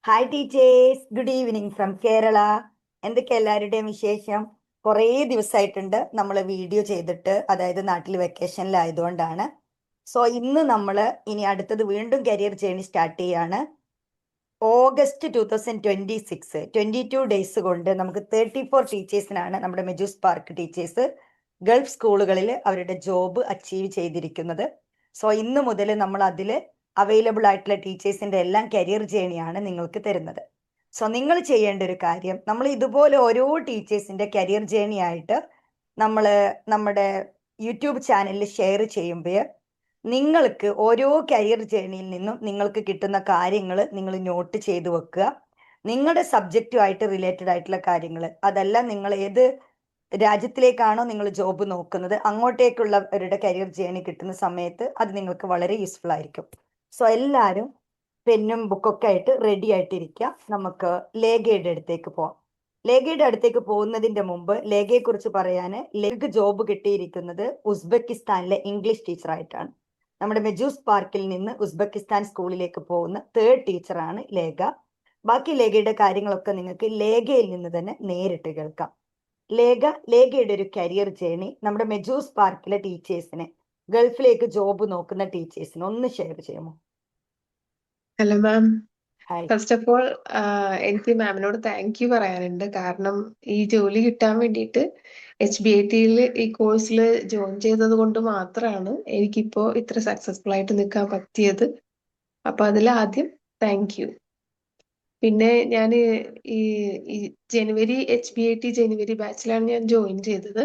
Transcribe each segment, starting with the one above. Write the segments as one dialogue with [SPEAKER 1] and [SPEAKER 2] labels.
[SPEAKER 1] Hi teachers, good evening from Kerala. എന്തൊക്കെ എല്ലാവരുടെയും വിശേഷം? കുറേ ദിവസമായിട്ടുണ്ട് നമ്മൾ വീഡിയോ ചെയ്തിട്ട്, അതായത് നാട്ടിൽ വെക്കേഷനിലായതുകൊണ്ടാണ്. സോ ഇന്ന് നമ്മൾ ഇനി അടുത്തത് വീണ്ടും കരിയർ ജേണി സ്റ്റാർട്ട് ചെയ്യാണ്. ഓഗസ്റ്റ് 2026 22 ഡേയ്സ് കൊണ്ട് നമുക്ക് 34 ടീച്ചേഴ്സിനാണ് നമ്മുടെ മെജൂസ് പാർക്ക് ടീച്ചേഴ്സ് ഗൾഫ് സ്കൂളുകളിൽ അവരുടെ ജോബ് അച്ചീവ് ചെയ്തിരിക്കുന്നത്. സോ ഇന്ന് മുതൽ നമ്മൾ അതിൽ അവൈലബിൾ ആയിട്ടുള്ള ടീച്ചേഴ്സിന്റെ എല്ലാം കരിയർ ജേണിയാണ് നിങ്ങൾക്ക് തരുന്നത്. സോ നിങ്ങൾ ചെയ്യേണ്ട ഒരു കാര്യം, നമ്മൾ ഇതുപോലെ ഓരോ ടീച്ചേഴ്സിന്റെ കരിയർ ജേണി ആയിട്ട് നമ്മൾ നമ്മുടെ യൂട്യൂബ് ചാനലിൽ ഷെയർ ചെയ്യുമ്പോൾ നിങ്ങൾക്ക് ഓരോ കരിയർ ജേണിയിൽ നിന്നും നിങ്ങൾക്ക് കിട്ടുന്ന കാര്യങ്ങൾ നിങ്ങൾ നോട്ട് ചെയ്ത് വെക്കുക. നിങ്ങളുടെ സബ്ജക്റ്റുമായിട്ട് റിലേറ്റഡ് ആയിട്ടുള്ള കാര്യങ്ങൾ, അതല്ല നിങ്ങൾ ഏത് രാജ്യത്തിലേക്കാണോ നിങ്ങൾ ജോബ് നോക്കുന്നത് അങ്ങോട്ടേക്കുള്ളവരുടെ കരിയർ ജേണി കിട്ടുന്ന സമയത്ത് അത് നിങ്ങൾക്ക് വളരെ യൂസ്ഫുൾ ആയിരിക്കും. സോ എല്ലാവരും പെന്നും ബുക്കൊക്കെ ആയിട്ട് റെഡി ആയിട്ടിരിക്കുക. നമുക്ക് ലേഖയുടെ അടുത്തേക്ക് പോവാം. ലേഖയുടെ അടുത്തേക്ക് പോകുന്നതിന്റെ മുമ്പ് ലേഖയെ കുറിച്ച് പറയാൻ, ലേഖക്ക് ജോബ് കിട്ടിയിരിക്കുന്നത് ഉസ്ബെക്കിസ്ഥാനിലെ ഇംഗ്ലീഷ് ടീച്ചറായിട്ടാണ്. നമ്മുടെ മെജൂസ് പാർക്കിൽ നിന്ന് ഉസ്ബെക്കിസ്ഥാൻ സ്കൂളിലേക്ക് പോകുന്ന 3rd ടീച്ചറാണ് ലേഖ. ബാക്കി ലേഖയുടെ കാര്യങ്ങളൊക്കെ നിങ്ങൾക്ക് ലേഖയിൽ നിന്ന് തന്നെ നേരിട്ട് കേൾക്കാം. ലേഖയുടെ ഒരു കരിയർ ജേണി നമ്മുടെ മെജൂസ് പാർക്കിലെ ടീച്ചേഴ്സിനെ, ഗൾഫിലേക്ക് ജോബ് നോക്കുന്ന ടീച്ചേഴ്സിന് ഒന്ന് ഷെയർ ചെയ്യുമോ?
[SPEAKER 2] Hello ma'am.
[SPEAKER 1] Hi.
[SPEAKER 2] First of all എനിക്ക് മാമിനോട് താങ്ക് യു പറയാനുണ്ട്. കാരണം ഈ ജോലി കിട്ടാൻ വേണ്ടിയിട്ട് HBIT-യിൽ ഈ കോഴ്സിൽ ജോയിൻ ചെയ്തത് കൊണ്ട് മാത്രമാണ് എനിക്കിപ്പോ ഇത്ര സക്സസ്ഫുൾ ആയിട്ട് നിൽക്കാൻ പറ്റിയത്. അപ്പൊ അതിൽ ആദ്യം താങ്ക് യു. പിന്നെ ഞാൻ ഈ ഈ ജനുവരി ബാച്ചിലാണ് ഞാൻ ജോയിൻ ചെയ്തത്.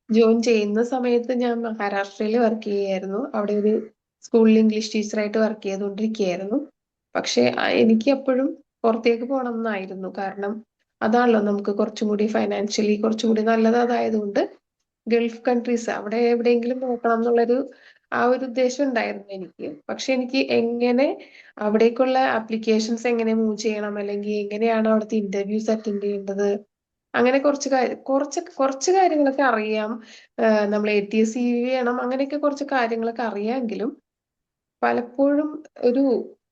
[SPEAKER 2] ജോയിൻ ചെയ്യുന്ന സമയത്ത് ഞാൻ മഹാരാഷ്ട്രയിൽ വർക്ക് ചെയ്യായിരുന്നു. അവിടെ ഒരു സ്കൂളിൽ ഇംഗ്ലീഷ് ടീച്ചറായിട്ട് വർക്ക് ചെയ്തുകൊണ്ടിരിക്കുകയായിരുന്നു. പക്ഷെ എനിക്ക് എപ്പോഴും പുറത്തേക്ക് പോകണം എന്നായിരുന്നു. കാരണം അതാണല്ലോ നമുക്ക് കുറച്ചും കൂടി ഫൈനാൻഷ്യലി കുറച്ചും കൂടി നല്ലത്. അതായതുകൊണ്ട് ഗൾഫ് കൺട്രീസ് അവിടെ എവിടെയെങ്കിലും നോക്കണം എന്നുള്ളൊരു ഒരു ഉദ്ദേശം ഉണ്ടായിരുന്നു എനിക്ക്. പക്ഷെ എനിക്ക് എങ്ങനെ അവിടേക്കുള്ള ആപ്ലിക്കേഷൻസ് എങ്ങനെ മൂവ് ചെയ്യണം, അല്ലെങ്കിൽ എങ്ങനെയാണ് അവിടുത്തെ ഇന്റർവ്യൂസ് അറ്റൻഡ് ചെയ്യേണ്ടത്, അങ്ങനെ കുറച്ച് കാര്യങ്ങളൊക്കെ അറിയാം. നമ്മൾ ATS-CV ചെയ്യണം, അങ്ങനെയൊക്കെ കുറച്ച് കാര്യങ്ങളൊക്കെ അറിയാമെങ്കിലും പലപ്പോഴും ഒരു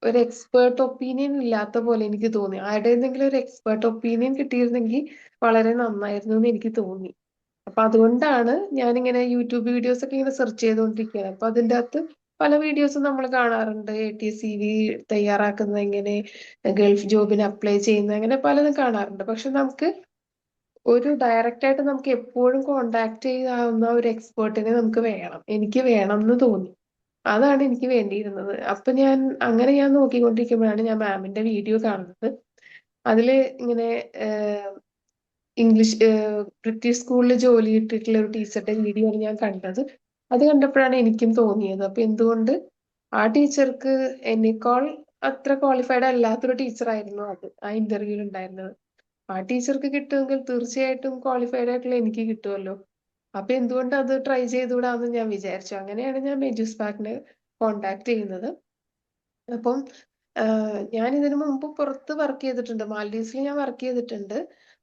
[SPEAKER 2] ഒരു എക്സ്പേർട്ട് ഒപ്പീനിയൻ ഇല്ലാത്ത പോലെ എനിക്ക് തോന്നി. ആരുടെ എന്തെങ്കിലും ഒരു എക്സ്പേർട്ട് ഒപ്പീനിയൻ കിട്ടിയിരുന്നെങ്കിൽ വളരെ നന്നായിരുന്നു എന്ന് എനിക്ക് തോന്നി. അപ്പൊ അതുകൊണ്ടാണ് ഞാനിങ്ങനെ യൂട്യൂബ് വീഡിയോസ് ഒക്കെ ഇങ്ങനെ സെർച്ച് ചെയ്തുകൊണ്ടിരിക്കുകയാണ്. അപ്പൊ അതിൻ്റെ അകത്ത് പല വീഡിയോസും നമ്മൾ കാണാറുണ്ട്. ATS-CV തയ്യാറാക്കുന്നത് എങ്ങനെ, ഗൾഫ് ജോബിന് അപ്ലൈ ചെയ്യുന്നത്, അങ്ങനെ പലതും കാണാറുണ്ട്. പക്ഷെ ഒരു ഡയറക്റ്റ് ആയിട്ട് നമുക്ക് എപ്പോഴും കോണ്ടാക്ട് ചെയ്യാവുന്ന ഒരു എക്സ്പേർട്ടിനെ നമുക്ക് വേണം. എനിക്ക് വേണം എന്ന് തോന്നി. അതാണ് എനിക്ക് വേണ്ടിയിരുന്നത്. അപ്പൊ അങ്ങനെ ഞാൻ നോക്കിക്കൊണ്ടിരിക്കുമ്പോഴാണ് ഞാൻ മാമിന്റെ വീഡിയോ കാണുന്നത്. അതില് ഇങ്ങനെ ഇംഗ്ലീഷ് ബ്രിട്ടീഷ് സ്കൂളിൽ ജോലി കിട്ടിയിട്ടുള്ള ഒരു ടീച്ചറുടെ വീഡിയോ ആണ് ഞാൻ കണ്ടത്. അത് കണ്ടപ്പോഴാണ് എനിക്കും തോന്നിയത്, അപ്പൊ എന്തുകൊണ്ട് ആ ടീച്ചർക്ക് എന്നെക്കാൾ അത്ര ക്വാളിഫൈഡ് അല്ലാത്തൊരു ടീച്ചറായിരുന്നു അത് ആ ഇന്റർവ്യൂവിൽ ഉണ്ടായിരുന്നത്. ആ ടീച്ചർക്ക് കിട്ടുമെങ്കിൽ തീർച്ചയായിട്ടും ക്വാളിഫൈഡ് ആയിട്ടുള്ള എനിക്ക് കിട്ടുമല്ലോ. അപ്പൊ എന്തുകൊണ്ട് അത് ട്രൈ ചെയ്തുകൂടാന്ന് ഞാൻ വിചാരിച്ചു. അങ്ങനെയാണ് ഞാൻ മെജൂസ് പാക്കിനെ കോണ്ടാക്ട് ചെയ്യുന്നത്. അപ്പം ഞാൻ ഇതിനു മുമ്പ് പുറത്ത് വർക്ക് ചെയ്തിട്ടുണ്ട്. മാൽഡീവ്സിൽ ഞാൻ വർക്ക് ചെയ്തിട്ടുണ്ട്.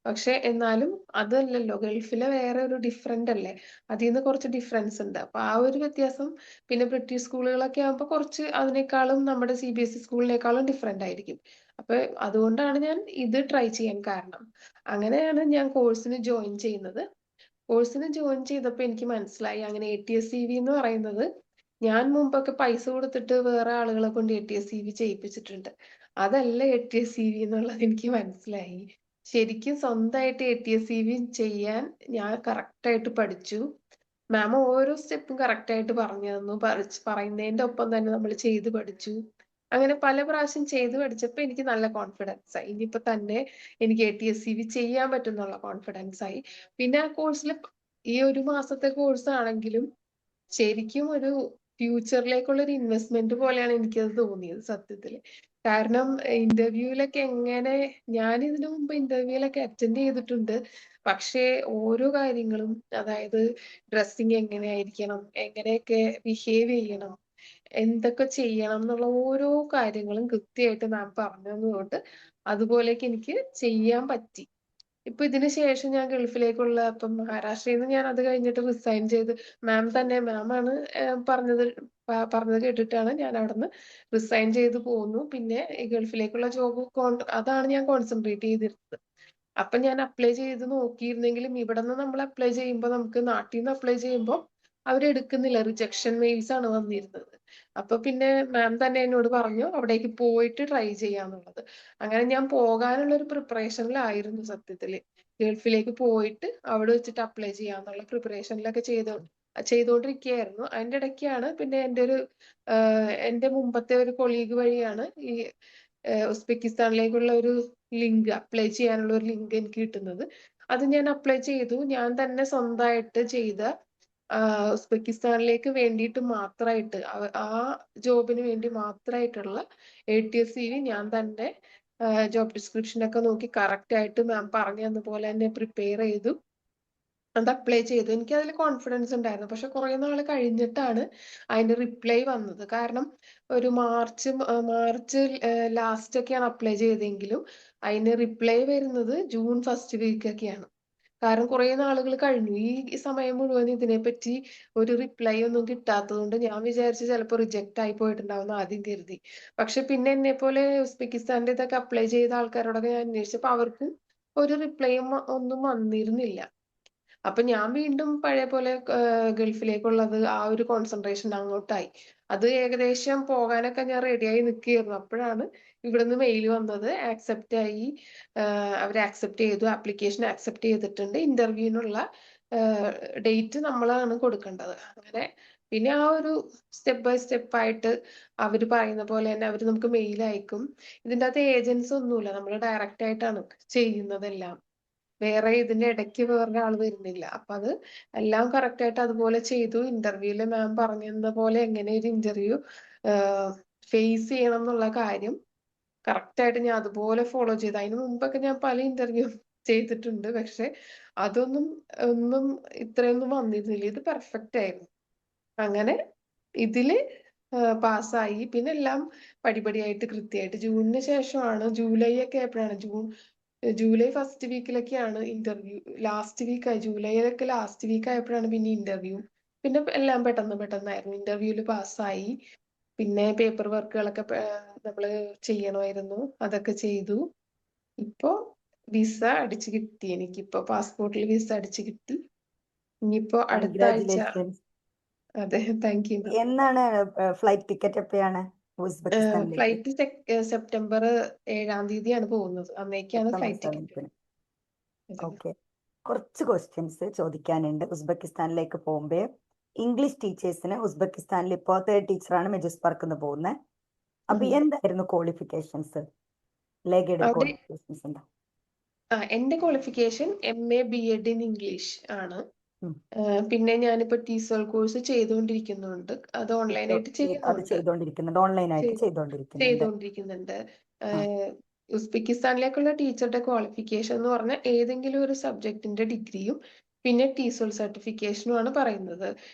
[SPEAKER 2] പക്ഷെ എന്നാലും അതല്ലല്ലോ, ഗൾഫിലെ വേറെ ഒരു ഡിഫറെന്റ് അല്ലേ, അതിൽ നിന്ന് കുറച്ച് ഡിഫറൻസ് ഉണ്ട്. അപ്പൊ ആ ഒരു വ്യത്യാസം. പിന്നെ ബ്രിട്ടീഷ് സ്കൂളുകളൊക്കെ ആകുമ്പോൾ കുറച്ച് അതിനേക്കാളും നമ്മുടെ CBSE സ്കൂളിനേക്കാളും ഡിഫറെന്റ് ആയിരിക്കും. അപ്പൊ അതുകൊണ്ടാണ് ഞാൻ ഇത് ട്രൈ ചെയ്യാൻ കാരണം. അങ്ങനെയാണ് ഞാൻ കോഴ്സിന് ജോയിൻ ചെയ്യുന്നത്. കോഴ്സിന് ജോയിൻ ചെയ്തപ്പോൾ എനിക്ക് മനസ്സിലായി, അങ്ങനെ ATS-CV എന്ന് പറയുന്നത് ഞാൻ മുമ്പൊക്കെ പൈസ കൊടുത്തിട്ട് വേറെ ആളുകളെ കൊണ്ട് ATS-CV ചെയ്യിപ്പിച്ചിട്ടുണ്ട്. അതല്ല ATS-CV എന്നുള്ളത് എനിക്ക് മനസ്സിലായി. ശരിക്കും സ്വന്തമായിട്ട് ATS-CV ചെയ്യാൻ ഞാൻ കറക്റ്റായിട്ട് പഠിച്ചു. മാം ഓരോ സ്റ്റെപ്പും കറക്റ്റായിട്ട് പറഞ്ഞു തന്നു. പറയുന്നതിന്റെ ഒപ്പം തന്നെ നമ്മൾ ചെയ്ത് പഠിച്ചു. അങ്ങനെ പല പ്രാവശ്യം ചെയ്ത് പഠിച്ചപ്പോൾ എനിക്ക് നല്ല കോൺഫിഡൻസ് ആയി. ഇനിയിപ്പോ തന്നെ എനിക്ക് ATS-CV ചെയ്യാൻ പറ്റുന്നുള്ള കോൺഫിഡൻസ് ആയി. പിന്നെ ആ കോഴ്സിൽ ഈ ഒരു മാസത്തെ കോഴ്സ് ആണെങ്കിലും ശരിക്കും ഒരു ഫ്യൂച്ചറിലേക്കുള്ള ഒരു ഇൻവെസ്റ്റ്മെന്റ് പോലെയാണ് എനിക്കത് തോന്നിയത് സത്യത്തില്. കാരണം ഇന്റർവ്യൂവിലൊക്കെ ഞാൻ ഇതിനു മുമ്പ് ഇന്റർവ്യൂവിലൊക്കെ അറ്റൻഡ് ചെയ്തിട്ടുണ്ട്. പക്ഷേ ഓരോ കാര്യങ്ങളും, അതായത് ഡ്രസ്സിങ് എങ്ങനെയായിരിക്കണം, എങ്ങനെയൊക്കെ ബിഹേവ് ചെയ്യണം, എന്തൊക്കെ ചെയ്യണം എന്നുള്ള ഓരോ കാര്യങ്ങളും കൃത്യമായിട്ട് മാം പറഞ്ഞു തന്നതുകൊണ്ട് അതുപോലെയൊക്കെ എനിക്ക് ചെയ്യാൻ പറ്റി. ഇപ്പൊ ഇതിന് ശേഷം ഞാൻ ഗൾഫിലേക്കുള്ള ഇപ്പം മഹാരാഷ്ട്രയിൽ നിന്ന് ഞാൻ അത് കഴിഞ്ഞിട്ട് റിസൈൻ ചെയ്ത് മാം ആണ് പറഞ്ഞത് പറഞ്ഞത് കേട്ടിട്ടാണ് ഞാൻ അവിടുന്ന് റിസൈൻ ചെയ്ത് പോന്നു. പിന്നെ ഈ ഗൾഫിലേക്കുള്ള ജോബ് അതാണ് ഞാൻ കോൺസെൻട്രേറ്റ് ചെയ്തിരുന്നത്. അപ്പൊ ഞാൻ അപ്ലൈ ചെയ്ത് നോക്കിയിരുന്നെങ്കിലും ഇവിടെ നിന്ന് നമ്മൾ അപ്ലൈ ചെയ്യുമ്പോൾ നമുക്ക് നാട്ടിൽ നിന്ന് അപ്ലൈ ചെയ്യുമ്പോൾ അവരെടുക്കുന്നില്ല, റിജക്ഷൻ മെയിൽസ് ആണ് വന്നിരുന്നത്. അപ്പൊ പിന്നെ മാം തന്നെ എന്നോട് പറഞ്ഞു അവിടേക്ക് പോയിട്ട് ട്രൈ ചെയ്യാന്നുള്ളത്. അങ്ങനെ ഞാൻ പോകാനുള്ള ഒരു പ്രിപ്പറേഷനിലായിരുന്നു സത്യത്തില്. ഗൾഫിലേക്ക് പോയിട്ട് അവിടെ വെച്ചിട്ട് അപ്ലൈ ചെയ്യാന്നുള്ള പ്രിപ്പറേഷനിലൊക്കെ ചെയ്തുകൊണ്ടിരിക്കുകയായിരുന്നു. അതിന്റെ ഇടയ്ക്കാണ് പിന്നെ എന്റെ മുമ്പത്തെ ഒരു കൊളീഗ് വഴിയാണ് ഈ ഉസ്ബെക്കിസ്ഥാനിലേക്കുള്ള ഒരു ലിങ്ക്, അപ്ലൈ ചെയ്യാനുള്ള ഒരു ലിങ്ക് എനിക്ക് കിട്ടുന്നത്. അത് ഞാൻ അപ്ലൈ ചെയ്തു. ഞാൻ തന്നെ സ്വന്തമായിട്ട് ചെയ്ത ഉസ്ബെക്കിസ്ഥാനിലേക്ക് വേണ്ടിയിട്ട് മാത്രമായിട്ട് ആ ജോബിന് വേണ്ടി മാത്രമായിട്ടുള്ള ATS CV ഞാൻ തന്നെ ജോബ് ഡിസ്ക്രിപ്ഷൻ ഒക്കെ നോക്കി കറക്റ്റ് ആയിട്ട് മാം പറഞ്ഞു തന്ന പോലെ തന്നെ പ്രിപ്പയർ ചെയ്തു അത് അപ്ലൈ ചെയ്തു. എനിക്ക് അതിൽ കോൺഫിഡൻസ് ഉണ്ടായിരുന്നു. പക്ഷെ കുറെ നാൾ കഴിഞ്ഞിട്ടാണ് അതിന്റെ റിപ്ലൈ വന്നത്. കാരണം ഒരു മാർച്ച് ലാസ്റ്റ് ഒക്കെയാണ് അപ്ലൈ ചെയ്തെങ്കിലും അതിന് റിപ്ലൈ വരുന്നത് ജൂൺ ഫസ്റ്റ് വീക്ക് ഒക്കെയാണ്. കാരണം കുറെ നാളുകൾ കഴിഞ്ഞു. ഈ സമയം മുഴുവൻ ഇതിനെപ്പറ്റി ഒരു റിപ്ലൈ ഒന്നും കിട്ടാത്തത് കൊണ്ട് ഞാൻ വിചാരിച്ചു ചിലപ്പോൾ റിജക്റ്റ് ആയി പോയിട്ടുണ്ടാവും ആദ്യം കരുതി. പക്ഷെ പിന്നെ എന്നെ പോലെ ഉസ്ബെക്കിസ്ഥാന്റെ ഇതൊക്കെ അപ്ലൈ ചെയ്ത ആൾക്കാരോടൊക്കെ ഞാൻ അന്വേഷിച്ചപ്പോൾ അവർക്കും ഒരു റിപ്ലൈയും ഒന്നും വന്നിരുന്നില്ല. അപ്പൊ ഞാൻ വീണ്ടും പഴയ പോലെ ഗൾഫിലേക്കുള്ളത് ആ ഒരു കോൺസെൻട്രേഷൻ അങ്ങോട്ടായി. അത് ഏകദേശം പോകാനൊക്കെ ഞാൻ റെഡിയായി നിൽക്കുകയായിരുന്നു. അപ്പോഴാണ് ഇവിടുന്ന് മെയിൽ വന്നത്, ആക്സെപ്റ്റ് ആയി, അവർ ആക്സെപ്റ്റ് ചെയ്തു, ആപ്ലിക്കേഷൻ ആക്സെപ്റ്റ് ചെയ്തിട്ടുണ്ട്, ഇന്റർവ്യൂവിനുള്ള ഡേറ്റ് നമ്മളാണ് കൊടുക്കേണ്ടത്. അങ്ങനെ പിന്നെ ആ ഒരു സ്റ്റെപ്പ് ബൈ സ്റ്റെപ്പ് ആയിട്ട് അവർ പറയുന്ന പോലെ തന്നെ അവർ നമുക്ക് മെയിൽ അയക്കും. ഇതിൻ്റെ അകത്ത് ഏജൻസ് ഒന്നുമില്ല, നമ്മൾ ഡയറക്റ്റ് ആയിട്ടാണ് ചെയ്യുന്നതെല്ലാം. വേറെ ഇതിന്റെ ഇടയ്ക്ക് വേറെ ആൾ വരുന്നില്ല. അപ്പൊ അത് എല്ലാം കറക്റ്റ് ആയിട്ട് അതുപോലെ ചെയ്തു. ഇന്റർവ്യൂല് മാം പറഞ്ഞിരുന്ന പോലെ എങ്ങനെ ഒരു ഇന്റർവ്യൂ ഫേസ് ചെയ്യണം എന്നുള്ള കാര്യം കറക്റ്റ് ആയിട്ട് ഞാൻ അതുപോലെ ഫോളോ ചെയ്തു. അതിന് മുമ്പൊക്കെ ഞാൻ പല ഇന്റർവ്യൂ ചെയ്തിട്ടുണ്ട്, പക്ഷെ ഒന്നും ഇത്രയൊന്നും വന്നിരുന്നില്ല. ഇത് പെർഫെക്റ്റ് ആയിരുന്നു. അങ്ങനെ ഇതില് പാസ്സായി. പിന്നെ എല്ലാം പടിപടിയായിട്ട് കൃത്യമായിട്ട് ജൂണിന് ശേഷമാണ്, ജൂലൈ ഒക്കെ ആയപ്പോഴാണ്, ജൂലൈ ഫസ്റ്റ് വീക്കിലൊക്കെയാണ് ഇന്റർവ്യൂ. ജൂലൈയിലൊക്കെ ലാസ്റ്റ് വീക്ക് ആയപ്പോഴാണ് പിന്നെ ഇന്റർവ്യൂ. പിന്നെ എല്ലാം പെട്ടെന്നായിരുന്നു. ഇന്റർവ്യൂല് പാസ്സായി. പിന്നെ പേപ്പർ വർക്കുകളൊക്കെ നമ്മള് ചെയ്യണമായിരുന്നു, അതൊക്കെ ചെയ്തു. ഇപ്പോ വിസ അടിച്ചു കിട്ടി. എനിക്കിപ്പോ പാസ്പോർട്ടിൽ വിസ അടിച്ചു കിട്ടി. ഇനിയിപ്പോ അടുത്ത ആഴ്ച.
[SPEAKER 1] കൺഗ്രാറ്റുലേഷൻസ്.
[SPEAKER 2] അതെ, താങ്ക് യു.
[SPEAKER 1] എന്നാണ് ഫ്ലൈറ്റ് ടിക്കറ്റ് എപ്പോഴാണ് ഉസ്ബെക്കിസ്ഥാനിലേക്ക്?
[SPEAKER 2] ഫ്ലൈറ്റ് സെപ്റ്റംബർ 7-ാം തീയതിയാണ് പോകുന്നത്. അന്നേക്കാണ്
[SPEAKER 1] September
[SPEAKER 2] flight ticket.
[SPEAKER 1] 7th. Okay, കുറച്ച് ക്വസ്റ്റ്യൻസ് ചോദിക്കാനുണ്ട്. ഉസ്ബെക്കിസ്ഥാനിലേക്ക് പോകുമ്പോൾ ഇംഗ്ലീഷ് ടീച്ചേഴ്സിന് ഉസ്ബെക്കിസ്ഥാനിൽ ഇപ്പോൾ തേർഡ് ടീച്ചറാണ് മെജുസ് പാർക്കിന്ന് പോകുന്നത്. അപ്പൊ എന്തായിരുന്നു ക്വാളിഫിക്കേഷൻസ്? ലേഖയുടെ
[SPEAKER 2] അവിടെ
[SPEAKER 1] ക്വാളിഫിക്കേഷൻസ് എന്താ?
[SPEAKER 2] എന്റെ qualification MA BEd in English ആണ്. പിന്നെ ഞാനിപ്പോ TESOL കോഴ്സ് ചെയ്തുകൊണ്ടിരിക്കുന്നുണ്ട്. അത് ഓൺലൈനായിട്ട്
[SPEAKER 1] അത് ചെയ്തുകൊണ്ടിരിക്കുന്നുണ്ട്, ഓൺലൈനായിട്ട് ചെയ്തുകൊണ്ടിരിക്കുന്നുണ്ട്.
[SPEAKER 2] ചെയ്തുകൊണ്ടിരിക്കുന്നുണ്ട്. ഉസ്ബെക്കിസ്ഥാനിലേക്കുള്ള ടീച്ചറുടെ ക്വാളിഫിക്കേഷൻ എന്ന് പറഞ്ഞാൽ ഏതെങ്കിലും ഒരു സബ്ജക്റ്റിന്റെ ഡിഗ്രിയും പിന്നെ TESOL സർട്ടിഫിക്കേഷനുമാണ് പറയുന്നത്.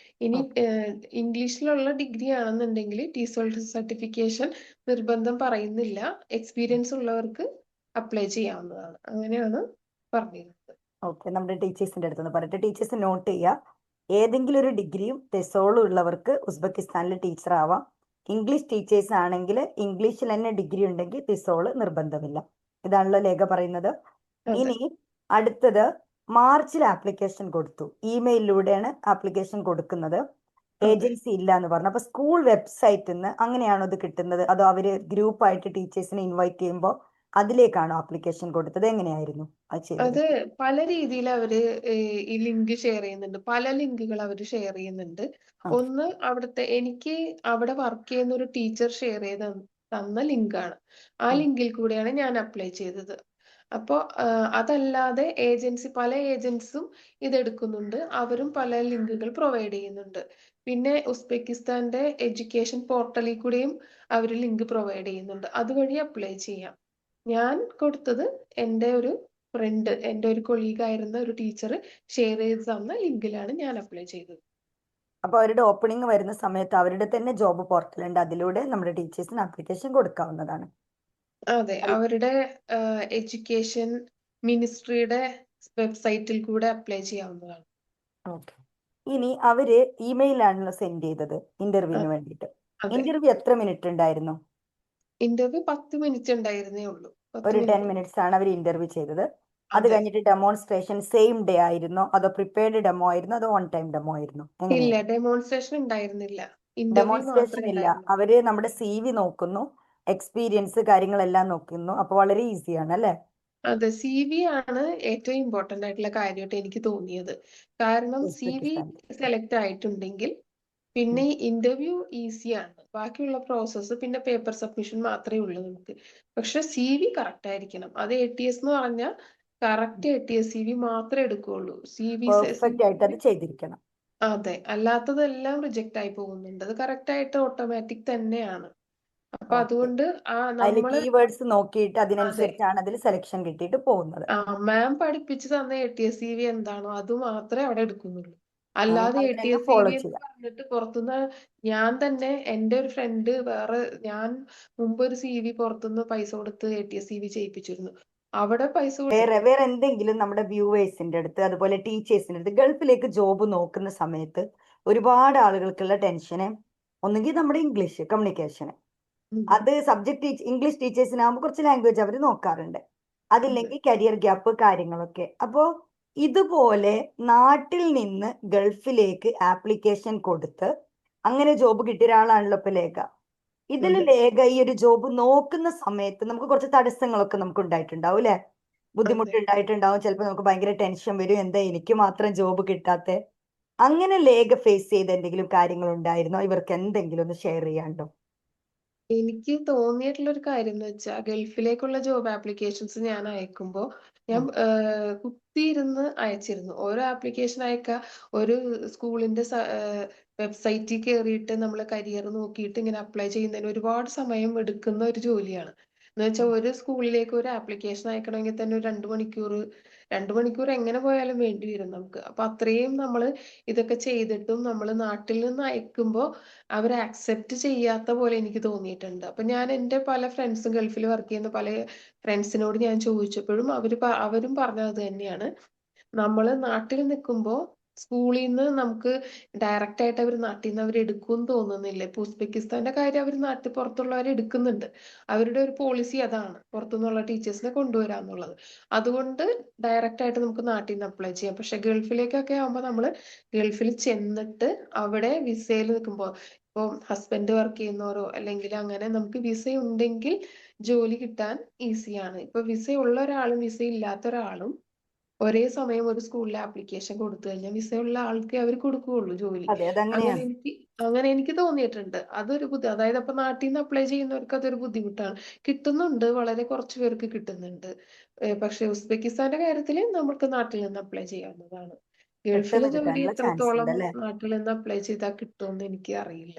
[SPEAKER 2] ഇനി ഇംഗ്ലീഷിലുള്ള ഡിഗ്രി ആണെന്നുണ്ടെങ്കിൽ TESOL സർട്ടിഫിക്കേഷൻ നിർബന്ധം പറയുന്നില്ല, എക്സ്പീരിയൻസ് ഉള്ളവർക്ക് അപ്ലൈ ചെയ്യാവുന്നതാണ്. അങ്ങനെയാണ് പറഞ്ഞിരുന്നത്.
[SPEAKER 1] ഓക്കെ, നമ്മുടെ ടീച്ചേഴ്സിന്റെ അടുത്ത് പറഞ്ഞിട്ട് ടീച്ചേഴ്സ് നോട്ട് ചെയ്യുക. ഏതെങ്കിലും ഒരു ഡിഗ്രിയും ടെസോളും ഉള്ളവർക്ക് ഉസ്ബെക്കിസ്ഥാനിൽ ടീച്ചർ ആവാം. ഇംഗ്ലീഷ് ടീച്ചേഴ്സ് ആണെങ്കിൽ ഇംഗ്ലീഷിൽ തന്നെ ഡിഗ്രി ഉണ്ടെങ്കിൽ ടെസോള് നിർബന്ധമില്ല. ഇതാണല്ലോ ലേഖ പറയുന്നത്. ഇനി അടുത്തത്, മാർച്ചിൽ ആപ്ലിക്കേഷൻ കൊടുത്തു, ഇമെയിലിലൂടെയാണ് ആപ്ലിക്കേഷൻ കൊടുക്കുന്നത്, ഏജൻസി ഇല്ല എന്ന് പറഞ്ഞു. അപ്പൊ സ്കൂൾ വെബ്സൈറ്റിൽ നിന്ന് അങ്ങനെയാണോ ഇത് കിട്ടുന്നത്, അതോ അവര് ഗ്രൂപ്പായിട്ട് ടീച്ചേഴ്സിനെ ഇൻവൈറ്റ് ചെയ്യുമ്പോൾ അതിലേക്കാണോ ആപ്ലിക്കേഷൻ കൊടുത്തത്? എങ്ങനെയായിരുന്നു അത് ചെയ്തത്?
[SPEAKER 2] അത് പല രീതിയിൽ അവര് ഈ ലിങ്ക് ഷെയർ ചെയ്യുന്നുണ്ട്. പല ലിങ്കുകൾ അവർ ഷെയർ ചെയ്യുന്നുണ്ട്. ഒന്ന് എനിക്ക് അവിടെ വർക്ക് ചെയ്യുന്ന ഒരു ടീച്ചർ ഷെയർ ചെയ്ത് തന്ന ലിങ്കാണ്. ആ ലിങ്കിൽ കൂടെയാണ് ഞാൻ അപ്ലൈ ചെയ്തത്. അപ്പോൾ അതല്ലാതെ പല ഏജൻസും ഇതെടുക്കുന്നുണ്ട്. അവരും പല ലിങ്കുകൾ പ്രൊവൈഡ് ചെയ്യുന്നുണ്ട്. പിന്നെ ഉസ്ബെക്കിസ്ഥാന്റെ എഡ്യൂക്കേഷൻ പോർട്ടലിൽ കൂടെയും അവർ ലിങ്ക് പ്രൊവൈഡ് ചെയ്യുന്നുണ്ട്. അതുവഴി അപ്ലൈ ചെയ്യാം. ഞാൻ കൊടുത്തത് എൻ്റെ ഒരു കൊളീഗായിരുന്ന ഒരു ടീച്ചർ ഷെയർ ചെയ്ത് തന്ന ലിങ്കിലാണ് ഞാൻ അപ്ലൈ ചെയ്തത്.
[SPEAKER 1] അപ്പൊ അവരുടെ ഓപ്പണിംഗ് വരുന്ന സമയത്ത് അവരുടെ തന്നെ ജോബ് പോർട്ടൽ ഉണ്ട്, അതിലൂടെ നമ്മുടെ ടീച്ചേഴ്സിന് ആപ്ലിക്കേഷൻ കൊടുക്കാവുന്നതാണ്.
[SPEAKER 2] അതെ, അവരുടെ എഡ്യൂക്കേഷൻ മിനിസ്ട്രിയുടെ വെബ്സൈറ്റിൽ കൂടെ അപ്ലൈ ചെയ്യാവുന്നതാണ്.
[SPEAKER 1] ഓക്കെ. ഇനി അവര് ഇമെയിലാണല്ലോ സെൻഡ് ചെയ്തത് ഇന്റർവ്യൂവിന് വേണ്ടിയിട്ട്.
[SPEAKER 2] അതെ,
[SPEAKER 1] ഇന്റർവ്യൂ എത്ര മിനിറ്റ് ഉണ്ടായിരുന്നു?
[SPEAKER 2] ഇന്റർവ്യൂ 10 മിനിറ്റ് ഉണ്ടായിരുന്നേ ഉള്ളൂ. 10
[SPEAKER 1] ഒരു 10
[SPEAKER 2] മിനിറ്റ്.
[SPEAKER 1] മിനിറ്റ്സ് ആണ് അവർ ഇന്റർവ്യൂ ചെയ്തത്. അത്
[SPEAKER 2] അതെ,
[SPEAKER 1] കഴിഞ്ഞിട്ട് ഡെമോൺസ്ട്രേഷൻ സെയിം ഡേ ആയിരുന്നോ, അതോ പ്രിപ്പയർഡ് ഡെമോ ആയിരുന്നോ, അതോ ഓൺ ടൈം ഡെമോ ആയിരുന്നോ,
[SPEAKER 2] ഇല്ല,
[SPEAKER 1] എങ്ങനെയായിരുന്നു?
[SPEAKER 2] ഡെമോൺസ്ട്രേഷൻ ഉണ്ടായിരുന്നില്ല. ഇന്റർവ്യൂ
[SPEAKER 1] ഡെമോൺസ്ട്രേഷൻ
[SPEAKER 2] മാത്രമേ
[SPEAKER 1] ഇല്ല,
[SPEAKER 2] ഉണ്ടായിരുന്നുള്ളൂ.
[SPEAKER 1] അവര് നമ്മുടെ CV നോക്കുന്നു, എക്സ്പീരിയൻസ് കാര്യങ്ങളെല്ലാം നോക്കുന്നു. അപ്പൊ വളരെ ഈസിയാണ് അല്ലേ?
[SPEAKER 2] അതെ, CV ആണ് ഏറ്റവും ഇമ്പോർട്ടന്റ് ആയിട്ടുള്ള കാര്യമായിട്ട് എനിക്ക് തോന്നിയത്. കാരണം CV
[SPEAKER 1] ഉസ്ബെക്കിസ്ഥാനിൽ.
[SPEAKER 2] സെലക്ട് ആയിട്ടുണ്ടെങ്കിൽ പിന്നെ ഇന്റർവ്യൂ ഈസിയാണ്. ബാക്കിയുള്ള പ്രോസസ്സ് പിന്നെ പേപ്പർ സബ്മിഷൻ മാത്രമേ ഉള്ളൂ നമുക്ക്. പക്ഷെ CV കറക്റ്റ് ആയിരിക്കണം. അത് ATS എന്ന് പറഞ്ഞാൽ കറക്റ്റ് ATS CV മാത്രമേ എടുക്കുകയുള്ളൂ.
[SPEAKER 1] പെർഫെക്റ്റ് ആയിട്ട് അത് ചെയ്തിരിക്കണം.
[SPEAKER 2] അതെ, അല്ലാത്തതെല്ലാം റിജക്റ്റ് ആയി പോകുന്നുണ്ട്. അത് കറക്റ്റ് ആയിട്ട് ഓട്ടോമാറ്റിക് തന്നെയാണ്. അപ്പൊ
[SPEAKER 1] ഓക്കെ.
[SPEAKER 2] അതുകൊണ്ട്
[SPEAKER 1] അതിൽ
[SPEAKER 2] നമ്മള്
[SPEAKER 1] കീവേഡ്സ് നോക്കിയിട്ട്
[SPEAKER 2] അതെ,
[SPEAKER 1] അതിനനുസരിച്ചാണ് അതിൽ സെലക്ഷൻ കിട്ടിയിട്ട് പോകുന്നത്.
[SPEAKER 2] മാം പഠിപ്പിച്ചു തന്ന ATS CV എന്താണോ അത് മാത്രമേ അവിടെ എടുക്കുന്നുള്ളൂ. അല്ലാതെ
[SPEAKER 1] അതിനെ അങ്ങ്
[SPEAKER 2] ATS CV
[SPEAKER 1] ഫോളോ
[SPEAKER 2] എന്ന്
[SPEAKER 1] ചെയ്യാം.
[SPEAKER 2] പറഞ്ഞിട്ട് പുറത്തുനിന്ന് ഞാൻ തന്നെ എൻ്റെ ഒരു ഫ്രണ്ട് ഞാൻ മുമ്പ് ഒരു CV പുറത്തുനിന്ന് പൈസ കൊടുത്ത് ATS CV ചെയ്യിപ്പിച്ചിരുന്നു. അവിടെ പൈസ
[SPEAKER 1] വേറെ വേറെ എന്തെങ്കിലും നമ്മുടെ വ്യൂവേഴ്സിന്റെ അടുത്ത്, അതുപോലെ ടീച്ചേഴ്സിന്റെ അടുത്ത്, ഗൾഫിലേക്ക് ജോബ് നോക്കുന്ന സമയത്ത് ഒരുപാട് ആളുകൾക്കുള്ള ടെൻഷന്, ഒന്നുകിൽ നമ്മുടെ ഇംഗ്ലീഷ് കമ്മ്യൂണിക്കേഷന്,
[SPEAKER 2] ഉം,
[SPEAKER 1] അത് സബ്ജക്ട് ഇംഗ്ലീഷ് ടീച്ചേഴ്സിനാകുമ്പോൾ കുറച്ച് ലാംഗ്വേജ് അവർ നോക്കാറുണ്ട്,
[SPEAKER 2] അതെ,
[SPEAKER 1] അതില്ലെങ്കിൽ കരിയർ ഗ്യാപ്പ് കാര്യങ്ങളൊക്കെ. അപ്പോൾ ഇതുപോലെ നാട്ടിൽ നിന്ന് ഗൾഫിലേക്ക് ആപ്ലിക്കേഷൻ കൊടുത്ത് അങ്ങനെ ജോബ് കിട്ടിയ ഒരാളാണല്ലോ ഇപ്പൊ ലേഖ. ഇതിൽ
[SPEAKER 2] അതെ,
[SPEAKER 1] ലേഖ ഈ ഒരു ജോബ് നോക്കുന്ന സമയത്ത് നമുക്ക് കുറച്ച് തടസ്സങ്ങളൊക്കെ നമുക്ക് ഉണ്ടായിട്ടുണ്ടാവും അല്ലെ?
[SPEAKER 2] അതെ.
[SPEAKER 1] ബുദ്ധിമുട്ടുണ്ടായിട്ടുണ്ടാവും, ചിലപ്പോൾ നമുക്ക് ഭയങ്കര ടെൻഷൻ വരും, എന്താ എനിക്ക് മാത്രം ജോബ് കിട്ടാത്തെ. അങ്ങനെ ലേഖ ഫേസ് ചെയ്ത എന്തെങ്കിലും കാര്യങ്ങൾ ഉണ്ടായിരുന്നോ? ഇവർക്ക് എന്തെങ്കിലും ഒന്ന് ഷെയർ ചെയ്യാണ്ടോ?
[SPEAKER 2] എനിക്ക് തോന്നിയിട്ടുള്ള ഒരു കാര്യം എന്ന് വെച്ചാൽ ഗൾഫിലേക്കുള്ള ജോബ് ആപ്ലിക്കേഷൻസ് ഞാൻ അയക്കുമ്പോൾ ഞാൻ
[SPEAKER 1] ഉം.
[SPEAKER 2] കുത്തിയിരുന്ന് അയച്ചിരുന്നു. ഓരോ ആപ്ലിക്കേഷൻ അയക്കുക, ഒരു സ്കൂളിന്റെ വെബ്സൈറ്റിൽ കയറിയിട്ട് നമ്മൾ കരിയർ നോക്കിയിട്ട് ഇങ്ങനെ അപ്ലൈ ചെയ്യുന്നതിന് ഒരുപാട് സമയം എടുക്കുന്ന ഒരു ജോലിയാണ്. എന്ന് വെച്ചാൽ ഒരു സ്കൂളിലേക്ക് ഒരു ആപ്ലിക്കേഷൻ അയക്കണമെങ്കിൽ തന്നെ ഒരു 2 മണിക്കൂർ, 2 മണിക്കൂർ എങ്ങനെ പോയാലും വേണ്ടി വരും നമുക്ക്. അപ്പൊ അത്രയും നമ്മൾ ഇതൊക്കെ ചെയ്തിട്ടും നമ്മൾ നാട്ടിൽ നിന്ന് അയക്കുമ്പോൾ അവർ അക്സെപ്റ്റ് ചെയ്യാത്ത പോലെ എനിക്ക് തോന്നിയിട്ടുണ്ട്. അപ്പൊ ഞാൻ എൻ്റെ പല ഫ്രണ്ട്സും ഗൾഫിൽ വർക്ക് ചെയ്യുന്ന പല ഫ്രണ്ട്സിനോട് ഞാൻ ചോദിച്ചപ്പോഴും അവരും പറഞ്ഞത് അത് തന്നെയാണ്. നമ്മൾ നാട്ടിൽ നിൽക്കുമ്പോൾ സ്കൂളിൽ നിന്ന് നമുക്ക് ഡയറക്റ്റ് ആയിട്ട് അവർ നാട്ടിൽ നിന്ന് അവർ എടുക്കുമെന്ന് തോന്നുന്നില്ല. ഇപ്പൊ ഉസ്ബെക്കിസ്ഥാന്റെ കാര്യം അവർ നാട്ടിൽ പുറത്തുള്ളവരെ എടുക്കുന്നുണ്ട്. അവരുടെ ഒരു പോളിസി അതാണ്, പുറത്തുനിന്നുള്ള ടീച്ചേഴ്സിനെ കൊണ്ടുവരാന്നുള്ളത്. അതുകൊണ്ട് ഡയറക്റ്റ് ആയിട്ട് നമുക്ക് നാട്ടിൽ നിന്ന് അപ്ലൈ ചെയ്യാം. പക്ഷെ ഗൾഫിലേക്കൊക്കെ ആകുമ്പോൾ നമ്മൾ ഗൾഫിൽ ചെന്നിട്ട് അവിടെ വിസയിൽ നിൽക്കുമ്പോൾ, ഇപ്പം ഹസ്ബൻഡ് വർക്ക് ചെയ്യുന്നവരോ അല്ലെങ്കിൽ അങ്ങനെ നമുക്ക് വിസ ഉണ്ടെങ്കിൽ ജോലി കിട്ടാൻ ഈസിയാണ്. ഇപ്പൊ വിസ ഉള്ള ഒരാളും വിസ ഇല്ലാത്ത ഒരാളും ഒരേ സമയം ഒരു സ്കൂളിലെ ആപ്ലിക്കേഷൻ കൊടുത്തു കഴിഞ്ഞാൽ വിസയുള്ള ആൾക്ക് അവർ കൊടുക്കുകയുള്ളൂ ജോലി.
[SPEAKER 1] അതെ,
[SPEAKER 2] അങ്ങനെ
[SPEAKER 1] അതങ്ങനെയാണ്.
[SPEAKER 2] എനിക്ക് അങ്ങനെ എനിക്ക് തോന്നിയിട്ടുണ്ട്. അതൊരു അതായത് അപ്പൊ നാട്ടിൽ നിന്ന് അപ്ലൈ ചെയ്യുന്നവർക്ക് അതൊരു ബുദ്ധിമുട്ടാണ്. കിട്ടുന്നുണ്ട്, വളരെ കുറച്ച് പേർക്ക് കിട്ടുന്നുണ്ട്. പക്ഷെ ഉസ്ബെക്കിസ്ഥാന്റെ കാര്യത്തിൽ നമുക്ക് നാട്ടിൽ നിന്ന് അപ്ലൈ ചെയ്യാവുന്നതാണ്. ഗൾഫിലെ
[SPEAKER 1] പെട്ടെന്ന്
[SPEAKER 2] ജോലി
[SPEAKER 1] കിട്ടാനുള്ള ചാൻസ് ഉണ്ട്
[SPEAKER 2] എത്രത്തോളം
[SPEAKER 1] അല്ലേ?
[SPEAKER 2] നാട്ടിൽ നിന്ന് അപ്ലൈ ചെയ്താൽ കിട്ടുമെന്ന് എനിക്ക് അറിയില്ല.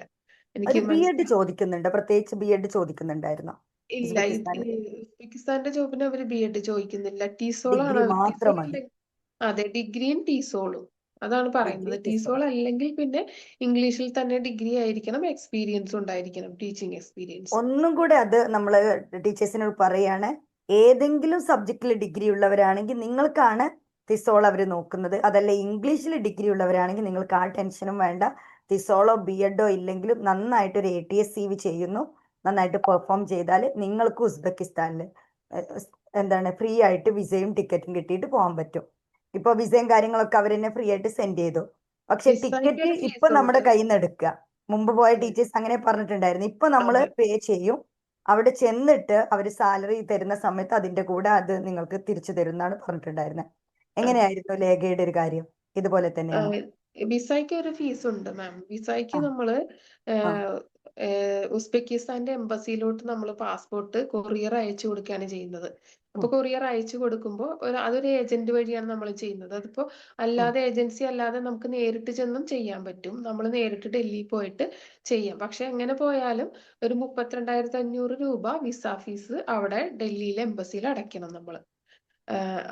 [SPEAKER 1] ഒരു
[SPEAKER 2] എനിക്ക്
[SPEAKER 1] B.Ed
[SPEAKER 2] മനസ്സിലായി.
[SPEAKER 1] ചോദിക്കുന്നുണ്ട്, പ്രത്യേകിച്ച് B.Ed ചോദിക്കുന്നുണ്ടായിരുന്നോ
[SPEAKER 2] ഇല്ല,
[SPEAKER 1] ഉസ്ബെക്കിസ്ഥാനിൽ?
[SPEAKER 2] ഉസ്ബെക്കിസ്ഥാന്റെ ജോബിന് അവർ BEd ചോദിക്കുന്നില്ല.
[SPEAKER 1] ഡിഗ്രി
[SPEAKER 2] ടീസോളാണ്
[SPEAKER 1] മാത്രം
[SPEAKER 2] ടീസോൾ.
[SPEAKER 1] മതി.
[SPEAKER 2] അതെ, ഡിഗ്രിയും ടീസോളും അതാണ്
[SPEAKER 1] ഡിഗ്രി
[SPEAKER 2] പറയുന്നത്.
[SPEAKER 1] ടിസോൾ.
[SPEAKER 2] ടീസോൾ അല്ലെങ്കിൽ പിന്നെ ഇംഗ്ലീഷിൽ തന്നെ ഡിഗ്രി ആയിരിക്കണം, എക്സ്പീരിയൻസ് ഉണ്ടായിരിക്കണം, ടീച്ചിങ് എക്സ്പീരിയൻസ്.
[SPEAKER 1] ഒന്നും കൂടെ അത് നമ്മൾ ടീച്ചേഴ്സിനോട് പറയാണ്, ഏതെങ്കിലും സബ്ജക്റ്റിൽ ഡിഗ്രി ഉള്ളവരാണെങ്കിൽ നിങ്ങൾക്കാണ് തിസോൾ അവർ നോക്കുന്നത്. അതല്ല ഇംഗ്ലീഷിൽ ഡിഗ്രി ഉള്ളവരാണെങ്കിൽ നിങ്ങൾക്ക് ആ ടെൻഷനും വേണ്ട. തിസോളോ B.Edോ ഇല്ലെങ്കിലും നന്നായിട്ട് ഒരു ATS CV ചെയ്യുന്നു, നന്നായിട്ട് പെർഫോം ചെയ്താൽ നിങ്ങൾക്ക് ഉസ്ബെക്കിസ്ഥാനിൽ എന്താണ് ഫ്രീ ആയിട്ട് വിസയും ടിക്കറ്റും കിട്ടിയിട്ട് പോകാൻ പറ്റും. ഇപ്പൊ വിസയും കാര്യങ്ങളൊക്കെ അവർ തന്നെ ഫ്രീ ആയിട്ട് സെൻഡ് ചെയ്തു. പക്ഷെ
[SPEAKER 2] വിസയ്ക്ക്
[SPEAKER 1] ടിക്കറ്റ്
[SPEAKER 2] ഒരു
[SPEAKER 1] ഇപ്പൊ
[SPEAKER 2] ഫീസ്
[SPEAKER 1] നമ്മുടെ
[SPEAKER 2] ഉണ്ട്.
[SPEAKER 1] കയ്യിൽ നിന്ന് എടുക്കുക. മുമ്പ് പോയ
[SPEAKER 2] അതെ,
[SPEAKER 1] ടീച്ചേഴ്സ് അങ്ങനെ പറഞ്ഞിട്ടുണ്ടായിരുന്നു. ഇപ്പൊ നമ്മൾ
[SPEAKER 2] അതെ,
[SPEAKER 1] പേ ചെയ്യും, അവിടെ ചെന്നിട്ട് അവർ സാലറി തരുന്ന സമയത്ത് അതിന്റെ കൂടെ അത് നിങ്ങൾക്ക് തിരിച്ചു തരുന്നാണ് പറഞ്ഞിട്ടുണ്ടായിരുന്നത്.
[SPEAKER 2] അതെ.
[SPEAKER 1] എങ്ങനെയായിരുന്നു ലേഖയുടെ ഒരു കാര്യം? ഇതുപോലെ തന്നെയാണോ?
[SPEAKER 2] വിസയ്ക്ക് ഒരു ഫീസ് ഉണ്ട് മാം. വിസയ്ക്ക്
[SPEAKER 1] ആ.
[SPEAKER 2] നമ്മള്
[SPEAKER 1] ആ.
[SPEAKER 2] ഉസ്ബെക്കിസ്ഥാന്റെ എംബസിയിലോട്ട് നമ്മൾ പാസ്പോർട്ട് കൊറിയർ അയച്ചു കൊടുക്കുകയാണ് ചെയ്യുന്നത്. അപ്പൊ
[SPEAKER 1] ഉം.
[SPEAKER 2] കൊറിയർ അയച്ചു കൊടുക്കുമ്പോൾ അതൊരു ഏജന്റ് വഴിയാണ് നമ്മൾ ചെയ്യുന്നത്. അതിപ്പോ
[SPEAKER 1] ഉം.
[SPEAKER 2] അല്ലാതെ ഏജൻസി അല്ലാതെ നമുക്ക് നേരിട്ട് ചെന്നും ചെയ്യാൻ പറ്റും. നമ്മൾ നേരിട്ട് ഡൽഹിയിൽ പോയിട്ട് ചെയ്യാം. പക്ഷെ എങ്ങനെ പോയാലും ഒരു 32,500 രൂപ വിസ ഫീസ് അവിടെ ഡൽഹിയിലെ എംബസിയിൽ അടയ്ക്കണം നമ്മൾ.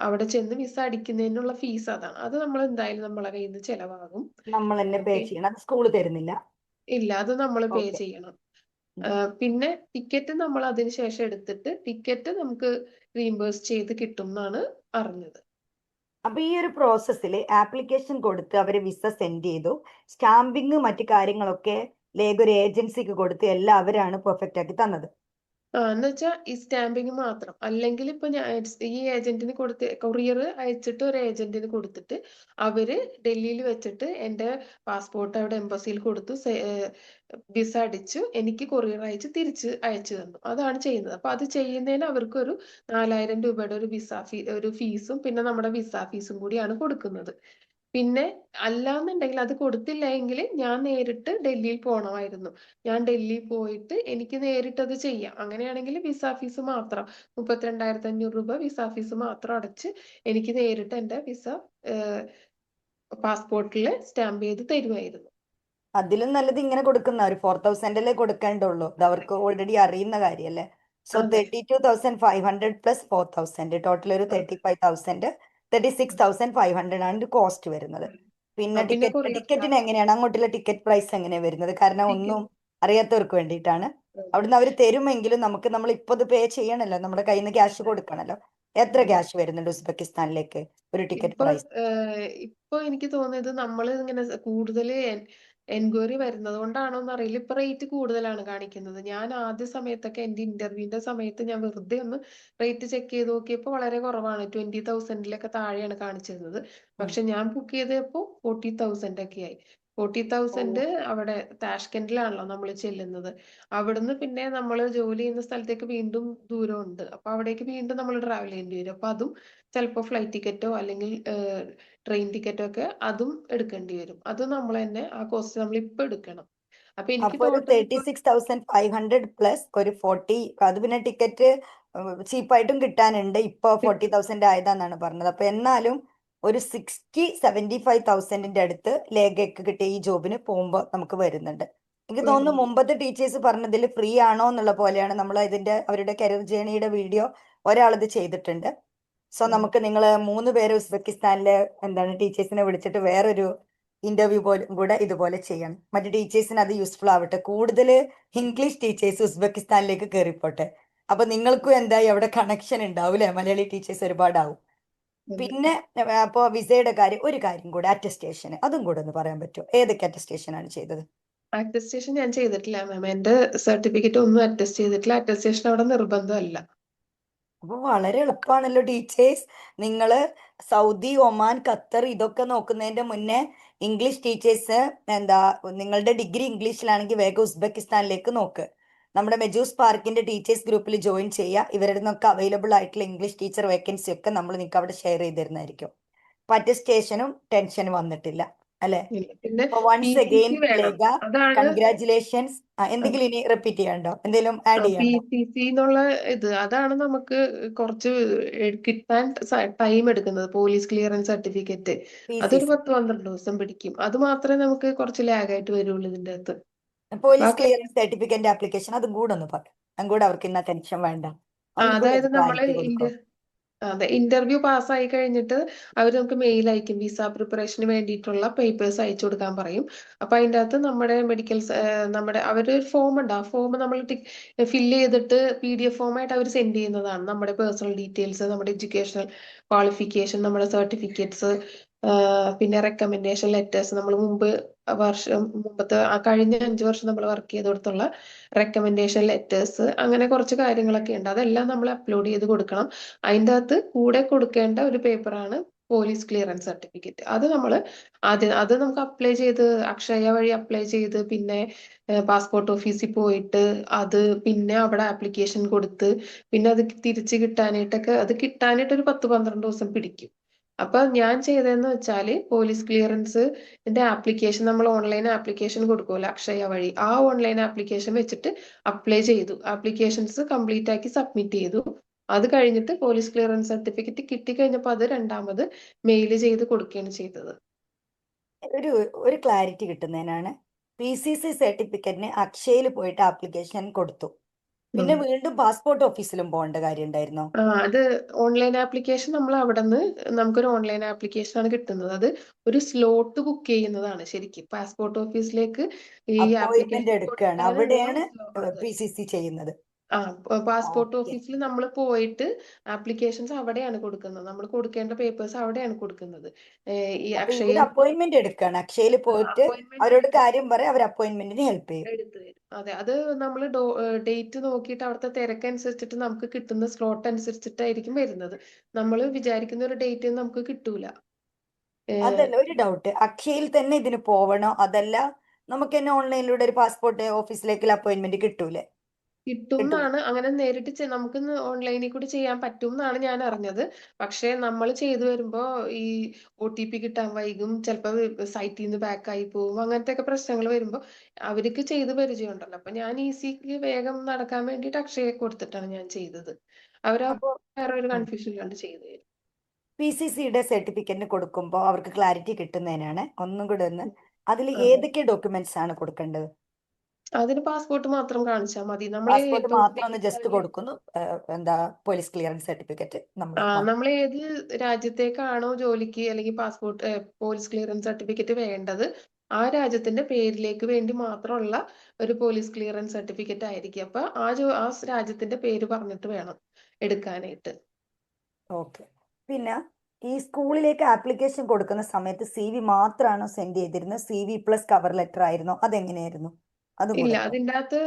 [SPEAKER 2] അവിടെ ചെന്ന് വിസ അടിക്കുന്നതിനുള്ള ഫീസ് അതാണ്. അത് നമ്മൾ എന്തായാലും നമ്മളെ കയ്യിൽ നിന്ന് ചെലവാകും.
[SPEAKER 1] നമ്മൾ തന്നെ പേ ചെയ്യണം, അത് സ്കൂൾ തരുന്നില്ല?
[SPEAKER 2] ഇല്ല, അത് നമ്മൾ പേ
[SPEAKER 1] ഓക്കെ.
[SPEAKER 2] ചെയ്യണം. പിന്നെ ടിക്കറ്റ് നമ്മൾ അതിന് ശേഷം എടുത്തിട്ട് ടിക്കറ്റ് നമുക്ക് റീംബേഴ്സ് ചെയ്ത് കിട്ടും എന്നാണ് അറിഞ്ഞത്.
[SPEAKER 1] അപ്പൊ ഈ ഒരു പ്രോസസ്സിൽ ആപ്ലിക്കേഷൻ കൊടുത്ത് അവര് വിസ സെൻഡ് ചെയ്തു, സ്റ്റാമ്പിങ് മറ്റു കാര്യങ്ങളൊക്കെ ഒരു ഏജൻസിക്ക് കൊടുത്ത് എല്ലാം അവരാണ് പെർഫെക്റ്റ് ആക്കി തന്നത്.
[SPEAKER 2] എന്ന് വെച്ചാൽ ഈ സ്റ്റാമ്പിങ് മാത്രം, അല്ലെങ്കിൽ ഇപ്പൊ ഞാൻ ഈ ഏജന്റിന് കൊടുത്ത് കൊറിയർ അയച്ചിട്ട് ഒരു ഏജന്റിന് കൊടുത്തിട്ട് അവര് ഡൽഹിയിൽ വെച്ചിട്ട് എന്റെ പാസ്പോർട്ട് അവിടെ എംബസിയിൽ കൊടുത്തു, വിസ അടിച്ചു, എനിക്ക് കൊറിയർ അയച്ച് തിരിച്ച് അയച്ചു തന്നു. അതാണ് ചെയ്യുന്നത്. അപ്പൊ അത് ചെയ്യുന്നതിന് അവർക്കൊരു 4000 രൂപയുടെ ഒരു ഫീസും പിന്നെ നമ്മുടെ വിസ ഫീസും കൂടിയാണ് കൊടുക്കുന്നത്. പിന്നെ അല്ലാന്നുണ്ടെങ്കിൽ അത് കൊടുത്തില്ല എങ്കിൽ ഞാൻ നേരിട്ട് ഡൽഹിയിൽ പോകണമായിരുന്നു. ഞാൻ ഡൽഹിയിൽ പോയിട്ട് എനിക്ക് നേരിട്ട് അത് ചെയ്യാം. അങ്ങനെയാണെങ്കിൽ വിസ ഫീസ് മാത്രം 32,500 രൂപ വിസ ഫീസ് മാത്രം അടച്ച് എനിക്ക് നേരിട്ട് എന്റെ വിസ പാസ്പോർട്ടിൽ സ്റ്റാമ്പ് ചെയ്ത് തരുമായിരുന്നു.
[SPEAKER 1] അതിലും നല്ലത് ഇങ്ങനെ കൊടുക്കുന്ന ഒരു 4000 കൊടുക്കേണ്ടുള്ളൂ. അത് അവർക്ക് ഓൾറെഡി അറിയുന്ന കാര്യല്ലേ. സോ
[SPEAKER 2] അതെ.
[SPEAKER 1] 32,500 പ്ലസ് 4000 ടോട്ടൽ ഒരു 35,000, 36,500 ആണ് കോസ്റ്റ് വരുന്നത്. പിന്നെ
[SPEAKER 2] പിന്നെ കൊറിയർ
[SPEAKER 1] ടിക്കറ്റിന് എങ്ങനെയാണ് അങ്ങോട്ടുള്ള ടിക്കറ്റ് പ്രൈസ് എങ്ങനെയാണ് വരുന്നത്? കാരണം ഒന്നും
[SPEAKER 2] ടിക്കറ്റ്
[SPEAKER 1] അറിയാത്തവർക്ക് വേണ്ടിയിട്ടാണ്. അവിടുന്ന് അവർ തരുമെങ്കിലും നമ്മൾ ഇപ്പൊ ഇത് പേ ചെയ്യണല്ലോ, നമ്മുടെ കയ്യിൽ നിന്ന് ക്യാഷ് കൊടുക്കണല്ലോ. എത്ര ക്യാഷ് വരുന്നുണ്ട് ഉസ്ബെക്കിസ്ഥാനിലേക്ക് ഒരു ടിക്കറ്റ്
[SPEAKER 2] ഇപ്പൊ
[SPEAKER 1] പ്രൈസ്?
[SPEAKER 2] ഇപ്പൊ എനിക്ക് തോന്നിയത് നമ്മൾ ഇങ്ങനെ കൂടുതൽ എൻക്വയറി വരുന്നത് കൊണ്ടാണോ എന്ന് അറിയില്ല, ഇപ്പൊ റേറ്റ് കൂടുതലാണ് കാണിക്കുന്നത്. ഞാൻ ആദ്യ സമയത്തൊക്കെ എന്റെ ഇന്റർവ്യൂവിന്റെ സമയത്ത് ഞാൻ വെറുതെ ഒന്ന് റേറ്റ് ചെക്ക് ചെയ്ത് നോക്കിയപ്പോൾ വളരെ കുറവാണ്, 20,000 താഴെയാണ് കാണിച്ചിരുന്നത്. പക്ഷെ ഞാൻ ബുക്ക് ചെയ്തപ്പോ 40,000 ഒക്കെ ആയി. 40,000 അവിടെ താഷ്കെൻഡിലാണല്ലോ നമ്മൾ ചെല്ലുന്നത്. അവിടുന്ന് പിന്നെ നമ്മൾ ജോലി ചെയ്യുന്ന സ്ഥലത്തേക്ക് വീണ്ടും ദൂരമുണ്ട്. അപ്പൊ അവിടേക്ക് വീണ്ടും നമ്മൾ ട്രാവൽ ചെയ്യേണ്ടി വരും. അപ്പൊ അതും ചിലപ്പോൾ ഫ്ലൈറ്റ് ടിക്കറ്റോ അല്ലെങ്കിൽ ട്രെയിൻ ടിക്കറ്റോ ഒക്കെ അതും എടുക്കേണ്ടി വരും. അത് നമ്മൾ തന്നെ ആ കോസ്റ്റ് നമ്മൾ ഇപ്പൊ എടുക്കണം. അപ്പൊ എനിക്ക്
[SPEAKER 1] അപ്പൊ ഒരു
[SPEAKER 2] ടോട്ടൽ ഇപ്പൊ
[SPEAKER 1] 36,500 പ്ലസ് ഒരു 40, അത് പിന്നെ ടിക്കറ്റ് ചീപ്പായിട്ടും കിട്ടാനുണ്ട്. ഇപ്പൊ
[SPEAKER 2] കിട്ടും.
[SPEAKER 1] 40,000 ആയതാന്നാണ് പറഞ്ഞത്. അപ്പൊ എന്നാലും ഒരു 60-75,000 അടുത്ത് ലേഖയ്ക്ക് കിട്ടിയ ഈ ജോബിന് പോകുമ്പോ നമുക്ക് വരുന്നുണ്ട്. എനിക്ക് തോന്നുന്നു
[SPEAKER 2] വരുന്നുണ്ട്.
[SPEAKER 1] മുമ്പത്തെ ടീച്ചേഴ്സ് പറഞ്ഞതിൽ ഫ്രീ ആണോ എന്നുള്ള പോലെയാണ്. നമ്മൾ അവരുടെ കരിയർ ജേണിയുടെ വീഡിയോ ഒരാളിത് ചെയ്തിട്ടുണ്ട്. സോ നമുക്ക് നിങ്ങൾ 3 പേര് ഉസ്ബെക്കിസ്ഥാനിലെ ടീച്ചേഴ്സിനെ വിളിച്ചിട്ട് വേറൊരു ഇന്റർവ്യൂ പോലും കൂടെ ഇതുപോലെ ചെയ്യണം. മറ്റു ടീച്ചേഴ്സിന് അത് യൂസ്ഫുൾ ആവട്ടെ. കൂടുതൽ ഇംഗ്ലീഷ് ടീച്ചേഴ്സ് ഉസ്ബെക്കിസ്ഥാനിലേക്ക് കയറിപ്പോട്ടെ. അപ്പൊ നിങ്ങൾക്കും എന്തായി അവിടെ കണക്ഷൻ ഉണ്ടാവും അല്ലെ, മലയാളി ടീച്ചേഴ്സ് ഒരുപാടാവും. പിന്നെ അപ്പോ വിസയുടെ കാര്യം, ഒരു കാര്യം കൂടെ, അറ്റസ്റ്റേഷൻ അതും കൂടെ ഒന്ന് പറയാൻ പറ്റുമോ? ഏതൊക്കെ അറ്റസ്റ്റേഷൻ ആണ് ചെയ്തത്?
[SPEAKER 2] അറ്റസ്റ്റേഷൻ ഞാൻ ചെയ്തിട്ടില്ല മാം. എന്റെ സർട്ടിഫിക്കറ്റ് ഒന്നും അറ്റസ്റ്റ് ചെയ്തിട്ടില്ല. അറ്റസ്റ്റേഷൻ അവിടെ നിർബന്ധമല്ല.
[SPEAKER 1] അപ്പൊ വളരെ എളുപ്പമാണല്ലോ ടീച്ചേഴ്സ്. നിങ്ങള് സൗദി, ഒമാൻ, ഖത്തർ ഇതൊക്കെ നോക്കുന്നതിന്റെ മുന്നേ ഇംഗ്ലീഷ് ടീച്ചേഴ്സ് നിങ്ങളുടെ ഡിഗ്രി ഇംഗ്ലീഷിലാണെങ്കിൽ വേഗം ഉസ്ബെക്കിസ്ഥാനിലേക്ക് നോക്ക്. നമ്മുടെ മെജൂസ് പാർക്കിന്റെ ടീച്ചേഴ്സ് ഗ്രൂപ്പിൽ ജോയിൻ ചെയ്യുക. ഇവരുടെ നിന്നൊക്കെ അവൈലബിൾ ആയിട്ടുള്ള ഇംഗ്ലീഷ് ടീച്ചർ വേക്കൻസി ഒക്കെ നമ്മൾ നിങ്ങൾക്ക് അവിടെ ഷെയർ ചെയ്ത് തരുന്നതായിരിക്കും. അറ്റസ്റ്റേഷനും ടെൻഷനും വന്നിട്ടില്ല അല്ലെ?
[SPEAKER 2] ഇല്ല. പിന്നെ
[SPEAKER 1] അപ്പൊ
[SPEAKER 2] P
[SPEAKER 1] once
[SPEAKER 2] T
[SPEAKER 1] again
[SPEAKER 2] C വേണം.
[SPEAKER 1] ലേഖ,
[SPEAKER 2] അതാണ്
[SPEAKER 1] കൺഗ്രാറ്റുലേഷൻസ്. എന്തെങ്കിലും ഇനി റിപ്പീറ്റ് ചെയ്യാണ്ടോ, എന്തെങ്കിലും ആഡ്
[SPEAKER 2] പി
[SPEAKER 1] ചെയ്യാണ്ടോ?
[SPEAKER 2] ടി സി എന്നുള്ള അതാണ് നമുക്ക് കുറച്ച് കിട്ടാൻ ടൈം എടുക്കുന്നത്. Police clearance certificate
[SPEAKER 1] P C
[SPEAKER 2] അതൊരു
[SPEAKER 1] സി
[SPEAKER 2] 10-12 ദിവസം പിടിക്കും. അത് മാത്രമേ നമുക്ക് കുറച്ച് ലാഗായിട്ട് വരുള്ളൂ ഇതിന്റെ അകത്ത്.
[SPEAKER 1] പോലീസ്
[SPEAKER 2] ബാക്കി
[SPEAKER 1] ക്ലിയറൻസ് സർട്ടിഫിക്കറ്റ് ആപ്ലിക്കേഷൻ അതും കൂടെ ഒന്ന് പറയാം. അതും കൂടെ അവർക്ക് ഇന്ന ടെൻഷൻ വേണ്ട. ഒന്നും കൂടെ
[SPEAKER 2] അതായത്
[SPEAKER 1] ഒരു
[SPEAKER 2] നമ്മള്
[SPEAKER 1] ക്ലാരിറ്റി കൊടുക്കോ?
[SPEAKER 2] അതെ, ഇന്റർവ്യൂ പാസ്സായി കഴിഞ്ഞിട്ട് അവർ നമുക്ക് മെയിൽ അയക്കും. വിസ പ്രിപ്പറേഷന് വേണ്ടിയിട്ടുള്ള പേപ്പേഴ്സ് അയച്ചു കൊടുക്കാൻ പറയും. അപ്പൊ അതിൻ്റെ അകത്ത് നമ്മുടെ നമ്മുടെ അവരൊരു ഫോം ഉണ്ട്. ആ ഫോം നമ്മൾ ഫില്ല് ചെയ്തിട്ട് PDF ഫോമായിട്ട് അവർ സെൻഡ് ചെയ്യുന്നതാണ്. നമ്മുടെ പേഴ്സണൽ ഡീറ്റെയിൽസ്, നമ്മുടെ എഡ്യൂക്കേഷണൽ ക്വാളിഫിക്കേഷൻ, നമ്മുടെ സർട്ടിഫിക്കറ്റ്സ്, പിന്നെ റെക്കമെൻഡേഷൻ ലെറ്റേഴ്സ്, നമ്മൾ മുമ്പത്തെ ആ കഴിഞ്ഞ 5 വർഷം നമ്മൾ വർക്ക് ചെയ്തെടുത്തുള്ള റെക്കമെൻഡേഷൻ ലെറ്റേഴ്സ്, അങ്ങനെ കുറച്ച് കാര്യങ്ങളൊക്കെ ഉണ്ട്. അതെല്ലാം നമ്മൾ അപ്ലോഡ് ചെയ്ത് കൊടുക്കണം. അതിൻ്റെ അകത്ത് കൂടെ കൊടുക്കേണ്ട ഒരു പേപ്പറാണ് പോലീസ് ക്ലിയറൻസ് സർട്ടിഫിക്കറ്റ്. അത് നമുക്ക് അപ്ലൈ ചെയ്ത് അക്ഷയ വഴി അപ്ലൈ ചെയ്ത് പിന്നെ പാസ്പോർട്ട് ഓഫീസിൽ പോയിട്ട് പിന്നെ അവിടെ ആപ്ലിക്കേഷൻ കൊടുത്ത് പിന്നെ അത് തിരിച്ച് കിട്ടാനായിട്ട് ഒരു 10-12 ദിവസം പിടിക്കും. അപ്പൊ ഞാൻ ചെയ്തതെന്ന് വെച്ചാല് പോലീസ് ക്ലിയറൻസിന്റെ ആപ്ലിക്കേഷൻ നമ്മൾ ഓൺലൈൻ ആപ്ലിക്കേഷൻ കൊടുക്കുമല്ലോ അക്ഷയ വഴി, ആ ഓൺലൈൻ ആപ്ലിക്കേഷൻ വെച്ചിട്ട് അപ്ലൈ ചെയ്തു. ആപ്ലിക്കേഷൻസ് കംപ്ലീറ്റ് ആക്കി സബ്മിറ്റ് ചെയ്തു. അത് കഴിഞ്ഞിട്ട് പോലീസ് ക്ലിയറൻസ് സർട്ടിഫിക്കറ്റ് കിട്ടിക്കഴിഞ്ഞപ്പോൾ അത് രണ്ടാമത് മെയിൽ ചെയ്ത് കൊടുക്കുകയാണ് ചെയ്തത്.
[SPEAKER 1] ഒരു ഒരു ക്ലാരിറ്റി കിട്ടുന്നതിനാണ്. PCC സർട്ടിഫിക്കറ്റിന് അക്ഷയയിൽ പോയിട്ട് ആപ്ലിക്കേഷൻ കൊടുത്തു. പിന്നെ വീണ്ടും പാസ്പോർട്ട് ഓഫീസിലും പോകേണ്ട കാര്യം ഉണ്ടായിരുന്നോ?
[SPEAKER 2] അത് ഓൺലൈൻ ആപ്ലിക്കേഷൻ നമ്മൾ അവിടെ നിന്ന് നമുക്കൊരു ഓൺലൈൻ ആപ്ലിക്കേഷൻ ആണ് കിട്ടുന്നത്. അത് ഒരു സ്ലോട്ട് ബുക്ക് ചെയ്യുന്നതാണ് ശരിക്കും. പാസ്പോർട്ട് ഓഫീസിലേക്ക് ഈ
[SPEAKER 1] അപ്പോയിന്റ്മെന്റ്
[SPEAKER 2] ആപ്ലിക്കേഷൻ
[SPEAKER 1] എടുക്കുകയാണ്,
[SPEAKER 2] കൊടുക്കാനുള്ള
[SPEAKER 1] അവിടെയാണ്
[SPEAKER 2] അതെ.
[SPEAKER 1] PCC ചെയ്യുന്നത്.
[SPEAKER 2] Passport
[SPEAKER 1] okay.
[SPEAKER 2] ഓഫീസിൽ നമ്മൾ പോയിട്ട് ആപ്ലിക്കേഷൻസ് അവിടെയാണ് കൊടുക്കുന്നത്. നമ്മൾ കൊടുക്കേണ്ട പേപ്പേഴ്സ് അവിടെയാണ് കൊടുക്കുന്നത്. ഈ
[SPEAKER 1] അപ്പൊ
[SPEAKER 2] അക്ഷയ
[SPEAKER 1] ഇവിടെ അപ്പോയിന്റ്മെന്റ് എടുക്കുകയാണ്, അക്ഷയയിൽ പോയിട്ട്
[SPEAKER 2] അപ്പോയിന്റ്മെന്റ്
[SPEAKER 1] അവരോട്
[SPEAKER 2] എടുത്ത്
[SPEAKER 1] കാര്യം പറയാം, അവർ അപ്പോയിന്റ്മെന്റിന് ഹെൽപ്പ് ചെയ്യും.
[SPEAKER 2] എടുത്തു തരും. അതെ, അത് നമ്മൾ ഡേറ്റ് നോക്കിയിട്ട് അവിടുത്തെ തിരക്കനുസരിച്ചിട്ട് നമുക്ക് കിട്ടുന്ന സ്ലോട്ട് അനുസരിച്ചിട്ടായിരിക്കും വരുന്നത്. നമ്മൾ വിചാരിക്കുന്ന ഒരു ഡേറ്റ് നമുക്ക് കിട്ടൂല.
[SPEAKER 1] അതല്ല, ഒരു ഡൗട്ട്, അക്ഷയയിൽ തന്നെ ഇതിന് പോവണോ, അതല്ല നമുക്ക് തന്നെ ഓൺലൈനിലൂടെ ഒരു പാസ്പോർട്ട് ഓഫീസിലേക്കുള്ള അപ്പോയിന്റ്മെന്റ് കിട്ടൂലേ?
[SPEAKER 2] കിട്ടും
[SPEAKER 1] കിട്ടൂല.
[SPEAKER 2] എന്നാണ്, അങ്ങനെ നേരിട്ട് നമുക്ക് ഓൺലൈനിൽ കൂടി ചെയ്യാൻ പറ്റും എന്നാണ് ഞാൻ അറിഞ്ഞത്. പക്ഷെ നമ്മൾ ചെയ്തു വരുമ്പോ ഈ OTP കിട്ടാൻ വൈകും, ചിലപ്പോൾ സൈറ്റിൽ നിന്ന് ബാക്ക് ആയി പോകും, അങ്ങനത്തെ ഒക്കെ പ്രശ്നങ്ങൾ വരുമ്പോ അവർക്ക് ചെയ്ത് പരിചയമുണ്ടല്ലോ. അപ്പൊ ഞാൻ ഈസിക്ക് വേഗം നടക്കാൻ വേണ്ടിയിട്ട് അക്ഷയ കൊടുത്തിട്ടാണ് ഞാൻ ചെയ്തത്. അവരാ
[SPEAKER 1] അപ്പൊ
[SPEAKER 2] വേറെ ഒരു കൺഫ്യൂഷൻ ഇല്ലാണ്ട് ചെയ്തു തരും.
[SPEAKER 1] PCCയുടെ സർട്ടിഫിക്കറ്റിന് കൊടുക്കുമ്പോൾ അവർക്ക് ക്ലാരിറ്റി കിട്ടുന്നതിനാണ് ഒന്നും കൂടെ ഒന്ന്, അതിൽ
[SPEAKER 2] അതെ,
[SPEAKER 1] ഏതൊക്കെ ഡോക്യുമെന്റ്സ് ആണ് കൊടുക്കേണ്ടത്?
[SPEAKER 2] അതിന് പാസ്പോർട്ട് മാത്രം കാണിച്ചാൽ മതി. നമ്മൾ
[SPEAKER 1] പാസ്പോർട്ട്
[SPEAKER 2] ഇപ്പൊ
[SPEAKER 1] മാത്രം ഒന്ന് ജസ്റ്റ് കൊടുക്കുന്നു, എന്താ പോലീസ് ക്ലിയറൻസ് സർട്ടിഫിക്കറ്റ് നമ്മൾ
[SPEAKER 2] നമ്മൾ ഏത് രാജ്യത്തേക്കാണോ ജോലിക്ക് അല്ലെങ്കിൽ പാസ്പോർട്ട് പോലീസ് ക്ലിയറൻസ് സർട്ടിഫിക്കറ്റ് വേണ്ടത്, ആ രാജ്യത്തിന്റെ പേരിലേക്ക് വേണ്ടി മാത്രമുള്ള ഒരു പോലീസ് ക്ലിയറൻസ് സർട്ടിഫിക്കറ്റ് ആയിരിക്കും. അപ്പൊ ആ രാജ്യത്തിന്റെ പേര് പറഞ്ഞിട്ട് വേണം എടുക്കാനായിട്ട്.
[SPEAKER 1] ഓക്കെ. പിന്നെ ഈ സ്കൂളിലേക്ക് ആപ്ലിക്കേഷൻ കൊടുക്കുന്ന സമയത്ത് CV മാത്രമാണോ സെൻഡ് ചെയ്തിരുന്നത്, CV പ്ലസ് കവർ ലെറ്റർ ആയിരുന്നോ, അതെങ്ങനെയായിരുന്നു? അതും
[SPEAKER 2] ഇല്ല,
[SPEAKER 1] കൂടെ.
[SPEAKER 2] അതിൻ്റെ അകത്ത്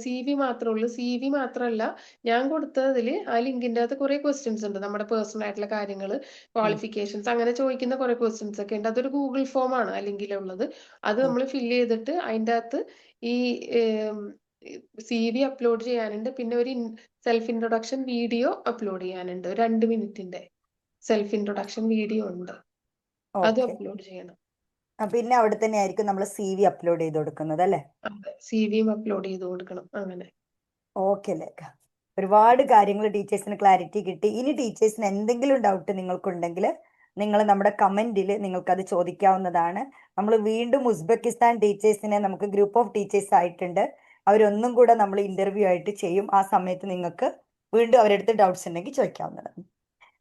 [SPEAKER 2] CV മാത്രമേ ഉള്ളൂ. CV മാത്രമല്ല, ഞാൻ കൊടുത്തതിൽ ആ ലിങ്കിന്റെ അകത്ത് കുറെ ക്വസ്റ്റ്യൻസ് ഉണ്ട്. നമ്മുടെ പേഴ്സണൽ ആയിട്ടുള്ള കാര്യങ്ങൾ,
[SPEAKER 1] ഉം,
[SPEAKER 2] ക്വാളിഫിക്കേഷൻസ്, അങ്ങനെ ചോദിക്കുന്ന കുറെ ക്വസ്റ്റ്യൻസ് ഒക്കെ ഉണ്ട്. അതൊരു ഗൂഗിൾ ഫോം ആണ് ആ ലിങ്കിലുള്ളത്. അത്
[SPEAKER 1] ഉം.
[SPEAKER 2] നമ്മൾ ഫില്ല് ചെയ്തിട്ട് അതിൻ്റെ അകത്ത് ഈ CV അപ്ലോഡ് ചെയ്യാനുണ്ട്. പിന്നെ ഒരു സെൽഫ് ഇൻട്രൊഡക്ഷൻ വീഡിയോ അപ്ലോഡ് ചെയ്യാനുണ്ട്. 2 മിനിറ്റിന്റെ സെൽഫ് ഇൻട്രൊഡക്ഷൻ വീഡിയോ ഉണ്ട്. അത്
[SPEAKER 1] ഓക്കെ.
[SPEAKER 2] അപ്ലോഡ് ചെയ്യണം.
[SPEAKER 1] പിന്നെ അവിടെ തന്നെ ആയിരിക്കും നമ്മൾ CV അപ്ലോഡ് ചെയ്ത് കൊടുക്കുന്നത് അല്ലേ?
[SPEAKER 2] അതെ, CVയും അപ്ലോഡ് ചെയ്ത് കൊടുക്കണം. അങ്ങനെ.
[SPEAKER 1] ഓക്കെ ലേഖ, ഒരുപാട് കാര്യങ്ങൾ ടീച്ചേഴ്സിന് ക്ലാരിറ്റി കിട്ടി. ഇനി ടീച്ചേഴ്സിന് എന്തെങ്കിലും ഡൗട്ട് നിങ്ങൾക്കുണ്ടെങ്കിൽ നിങ്ങൾ നമ്മുടെ കമന്റിൽ നിങ്ങൾക്കത് ചോദിക്കാവുന്നതാണ്. നമ്മൾ വീണ്ടും ഉസ്ബെക്കിസ്ഥാൻ ടീച്ചേഴ്സിനെ, നമുക്ക് ഗ്രൂപ്പ് ഓഫ് ടീച്ചേഴ്സ് ആയിട്ടുണ്ട്, അവരൊന്നും കൂടെ നമ്മൾ ഇന്റർവ്യൂ ആയിട്ട് ചെയ്യും. ആ സമയത്ത് നിങ്ങൾക്ക് വീണ്ടും അവരടുത്ത് ഡൗട്ട്സ് ഉണ്ടെങ്കിൽ ചോദിക്കാവുന്നതാണ്.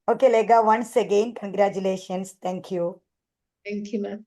[SPEAKER 1] Okay Lekha, once again congratulations. Thank you.
[SPEAKER 2] Thank you ma'am.